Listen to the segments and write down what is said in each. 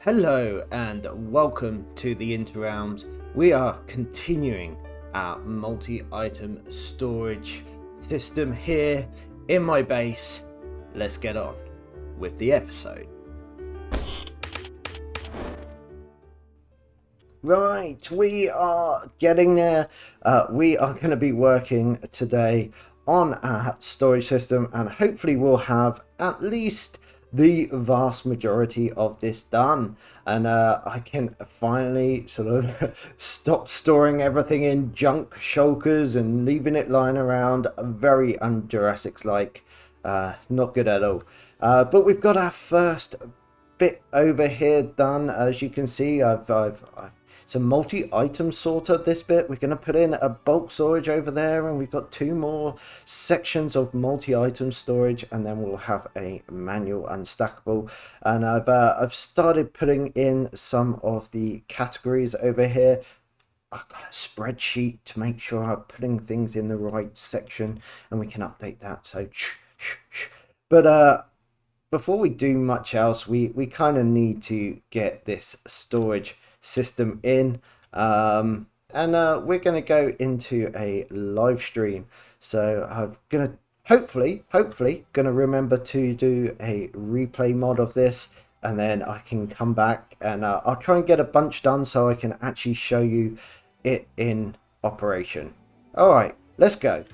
Hello and welcome to the Interrealms. We are continuing our multi-item storage system here in my base. Let's get on with the episode. Right, we are getting there. We are going to be working today on our storage system, and hopefully we'll have at least the vast majority of this done, and I can finally sort of stop storing everything in junk shulkers and leaving it lying around. Very un-Jurassic like, not good at all. But we've got our first bit over here done. As you can see, I've some multi-item sorter. This bit we're going to put in a bulk storage over there, and we've got two more sections of multi-item storage, and then we'll have a manual unstackable. And I've started putting in some of the categories over here. I've got a spreadsheet to make sure I'm putting things in the right section, and we can update that. So but before we do much else, we kind of need to get this storage system in, and we're going to go into a live stream. So I'm going to hopefully going to remember to do a replay mod of this, and then I can come back and I'll try and get a bunch done so I can actually show you it in operation. All right, let's go.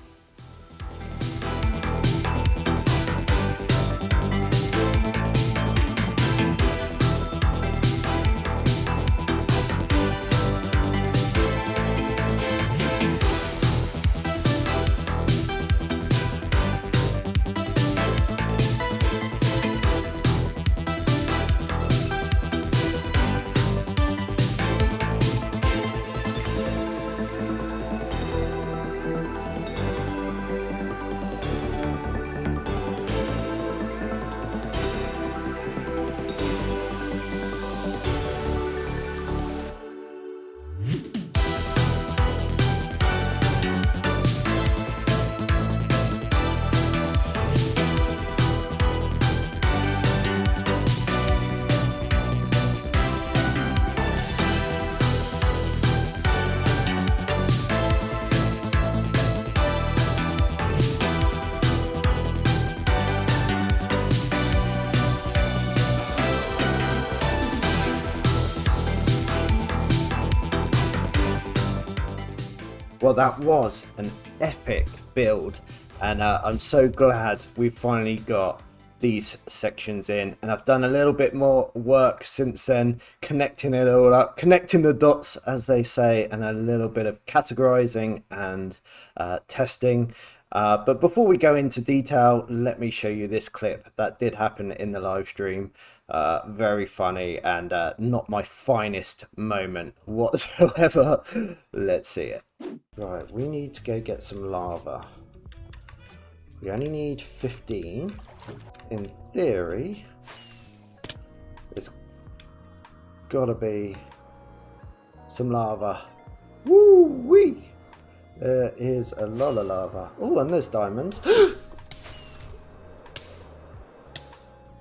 Well, that was an epic build, and I'm so glad we finally got these sections in, and I've done a little bit more work since then, connecting it all up, connecting the dots as they say, and a little bit of categorizing and testing. But before we go into detail, let me show you this clip that did happen in the live stream. Very funny, and not my finest moment whatsoever. Let's see it. Right, we need to go get some lava. We only need 15. In theory, there's gotta be some lava. Woo wee! There is a lot of lava. Oh, and there's diamonds.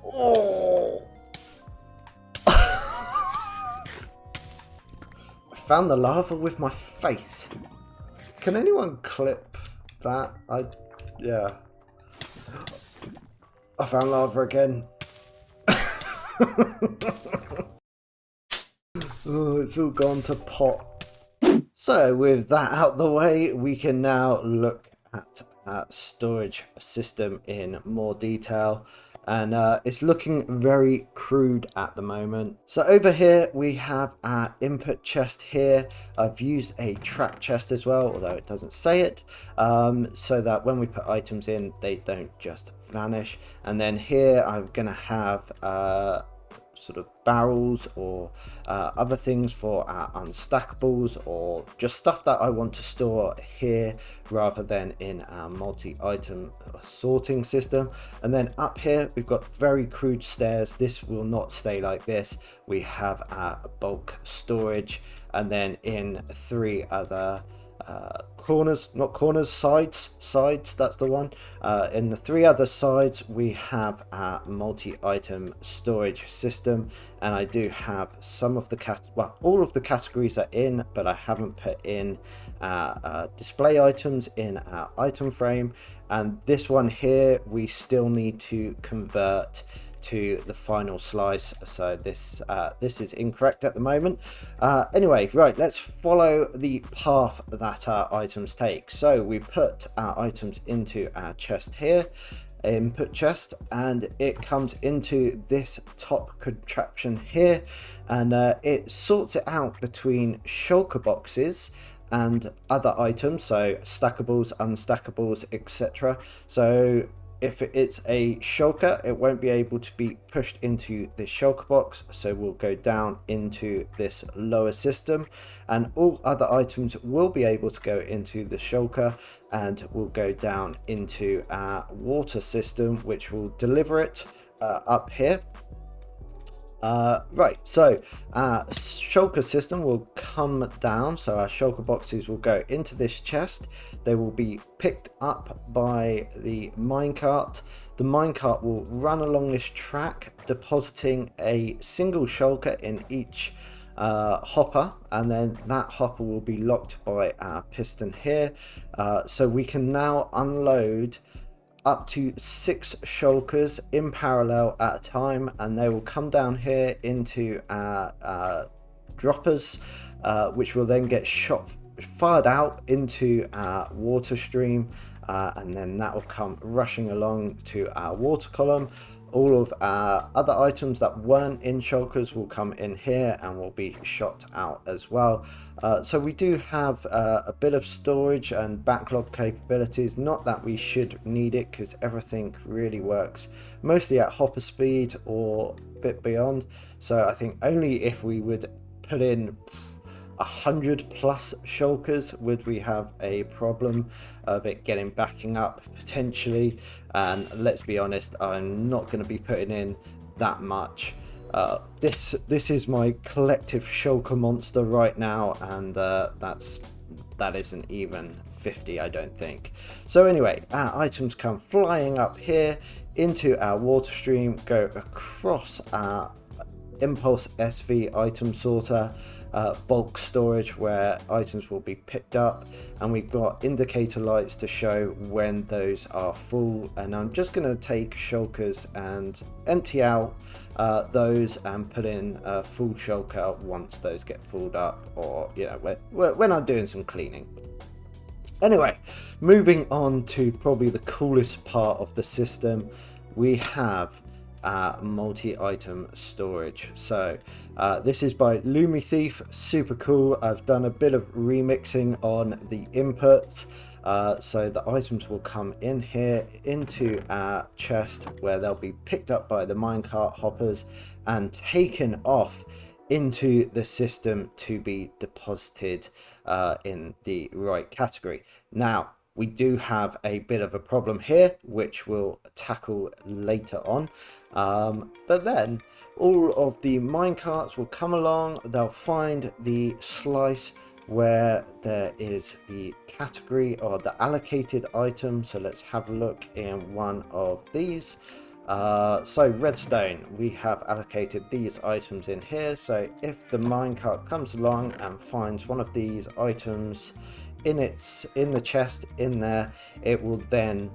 Oh! I found the lava with my face. Can anyone clip that? Yeah. I found lava again. Oh, it's all gone to pot. So with that out the way, we can now look at our storage system in more detail. And it's looking very crude at the moment. So over here we have our input chest here. I've used a trap chest as well, although it doesn't say it, so that when we put items in, they don't just vanish. And then here I'm gonna have sort of barrels or other things for our unstackables, or just stuff that I want to store here rather than in our multi-item sorting system. And then up here we've got very crude stairs. This will not stay like this. We have our bulk storage, and then in three other corners, not corners, sides, that's the one. In the 3 other sides we have our multi-item storage system, and I do have some of the all of the categories are in, but I haven't put in display items in our item frame, and this one here we still need to convert to the final slice, so this is incorrect at the moment. Anyway, right, let's follow the path that our items take. So we put our items into our chest here, input chest, and it comes into this top contraption here, and it sorts it out between shulker boxes and other items, so stackables, unstackables, etc. So if it's a shulker, it won't be able to be pushed into the shulker box, so we'll go down into this lower system, and all other items will be able to go into the shulker, and will go down into our water system, which will deliver it up here. Right, so our shulker system will come down, so our shulker boxes will go into this chest. They will be picked up by the minecart. The minecart will run along this track, depositing a single shulker in each hopper, and then that hopper will be locked by our piston here. So we can now unload up to 6 shulkers in parallel at a time, and they will come down here into our droppers, which will then get fired out into our water stream, and then that will come rushing along to our water column. All of our other items that weren't in shulkers will come in here and will be shot out as well. So we do have a bit of storage and backlog capabilities. Not that we should need it, because everything really works mostly at hopper speed or a bit beyond. So I think only if we would put in 100 plus shulkers would we have a problem of it backing up potentially, and let's be honest, I'm not going to be putting in that much. This is my collective shulker monster right now, and that isn't even 50, I don't think. So anyway, our items come flying up here into our water stream, go across our impulse SV item sorter, bulk storage where items will be picked up, and we've got indicator lights to show when those are full. And I'm just going to take shulkers and empty out those and put in a full shulker once those get filled up, or when I'm doing some cleaning. Anyway, moving on to probably the coolest part of the system, we have multi-item storage. So this is by Lumi Thief, super cool. I've done a bit of remixing on the inputs, so the items will come in here into our chest, where they'll be picked up by the minecart hoppers and taken off into the system to be deposited in the right category. Now we do have a bit of a problem here, which we'll tackle later on. But then all of the minecarts will come along, they'll find the slice where there is the category or the allocated item. So let's have a look in one of these. So redstone, we have allocated these items in here. So if the minecart comes along and finds one of these items in the chest in there, it will then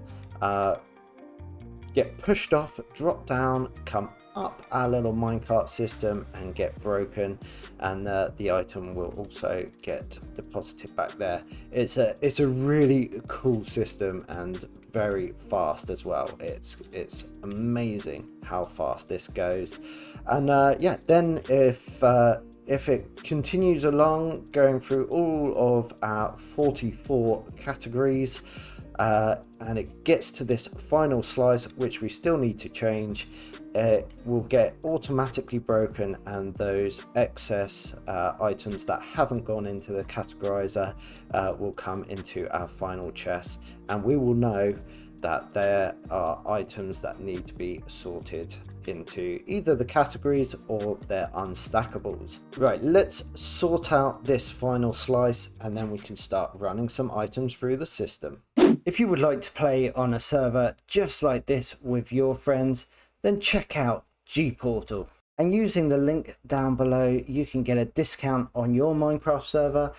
get pushed off, drop down, come up our little minecart system and get broken, and the item will also get deposited back there. It's a really cool system and very fast as well. It's amazing how fast this goes. And yeah, then if it continues along, going through all of our 44 categories, and it gets to this final slice, which we still need to change, it will get automatically broken, and those excess items that haven't gone into the categorizer will come into our final chest, and we will know that there are items that need to be sorted into either the categories or their unstackables. Right, let's sort out this final slice and then we can start running some items through the system. If you would like to play on a server just like this with your friends, then check out Gportal. And using the link down below, you can get a discount on your Minecraft server,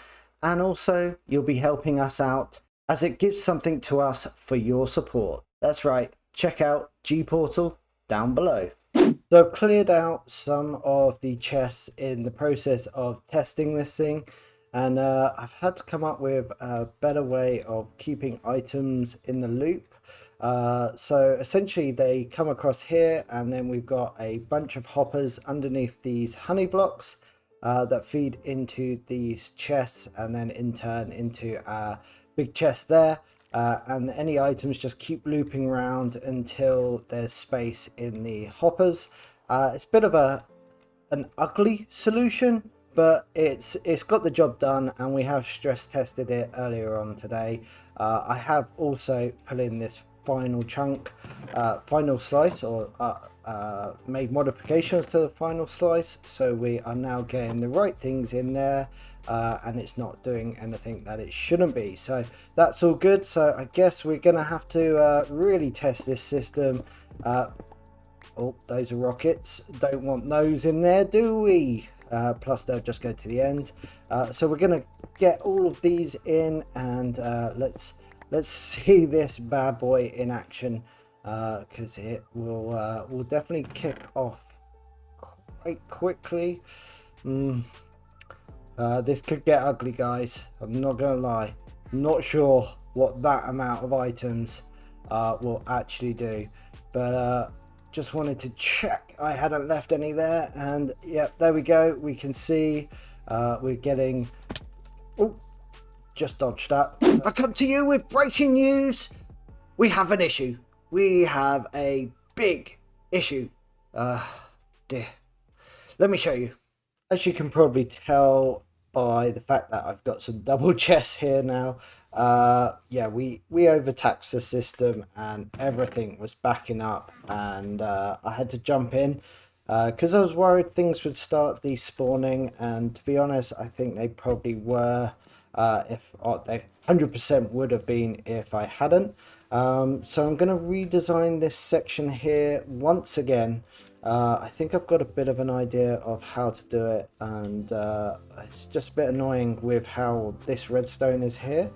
and also you'll be helping us out as it gives something to us for your support. That's right, check out Gportal down below. So I've cleared out some of the chests in the process of testing this thing, and I've had to come up with a better way of keeping items in the loop. So essentially they come across here, and then we've got a bunch of hoppers underneath these honey blocks that feed into these chests, and then in turn into a big chest there. And any items just keep looping around until there's space in the hoppers. It's a bit of an ugly solution, but it's got the job done, and we have stress tested it earlier on today. I have also put in this final chunk, final slice, or made modifications to the final slice, so we are now getting the right things in there, and it's not doing anything that it shouldn't be, so that's all good. So I guess we're gonna have to really test this system. Oh, those are rockets, don't want those in there, do we? Plus they'll just go to the end. So we're gonna get all of these in, and let's see this bad boy in action, because it will definitely kick off quite quickly. This could get ugly, guys, I'm not gonna lie. I'm not sure what that amount of items will actually do, but just wanted to check I hadn't left any there, and yeah, there we go. We can see we're getting, oh, just dodged that. I come to you with breaking news. We have an issue. We have a big issue. Dear. Let me show you. As you can probably tell by the fact that I've got some double chests here now, yeah, we overtaxed the system and everything was backing up, and I had to jump in because I was worried things would start despawning, and to be honest, I think they probably were. If they 100% would have been if I hadn't. So I'm going to redesign this section here once again. I think I've got a bit of an idea of how to do it, and it's just a bit annoying with how this redstone is here,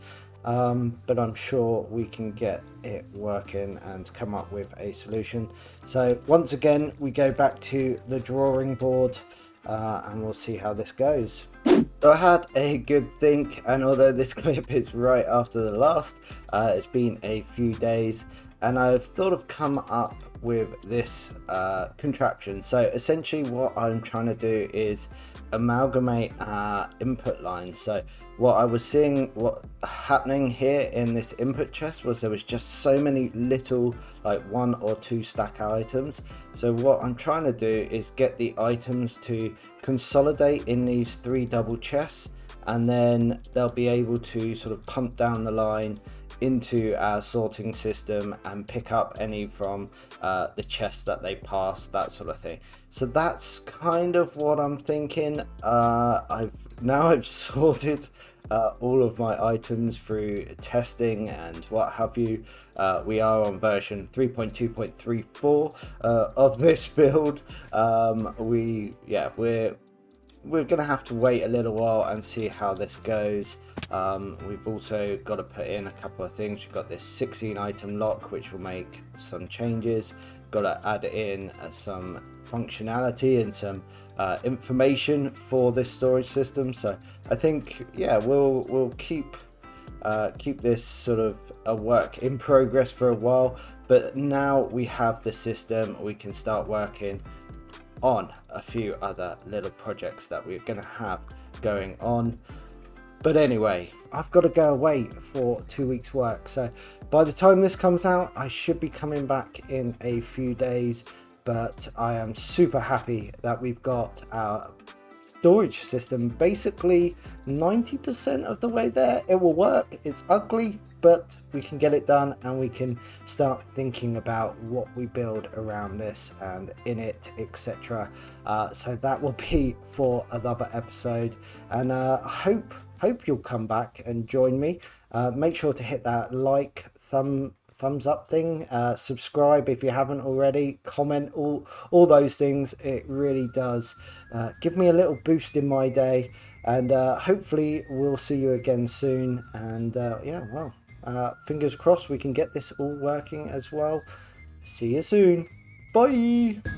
but I'm sure we can get it working and come up with a solution. So once again we go back to the drawing board, and we'll see how this goes. So I had a good think, and although this clip is right after the last, it's been a few days, and I've sort of come up with this contraption. So essentially what I'm trying to do is amalgamate our input lines. So what I was seeing what happening here in this input chest was there was just so many little, like 1 or 2 stack items. So what I'm trying to do is get the items to consolidate in these 3 double chests, and then they'll be able to sort of pump down the line into our sorting system and pick up any from the chests that they pass, that sort of thing. So that's kind of what I'm thinking. I've sorted all of my items through testing and what have you. We are on version 3.2.34 of this build. We're gonna have to wait a little while and see how this goes. We've also got to put in a couple of things. We've got this 16 item lock, which will make some changes. Got to add in some functionality and some information for this storage system. So I think, yeah, we'll keep this sort of a work in progress for a while, but now we have the system, we can start working on a few other little projects that we're going to have going on. But anyway, I've got to go away for 2 weeks work, so by the time this comes out I should be coming back in a few days. But I am super happy that we've got our storage system basically 90% of the way there. It will work. It's ugly, but we can get it done, and we can start thinking about what we build around this and in it, etc. So that will be for another episode, and hope you'll come back and join me. Make sure to hit that like, thumbs up thing, subscribe if you haven't already, comment, all those things. It really does give me a little boost in my day, and hopefully we'll see you again soon. And yeah, well, fingers crossed we can get this all working as well. See you soon. Bye.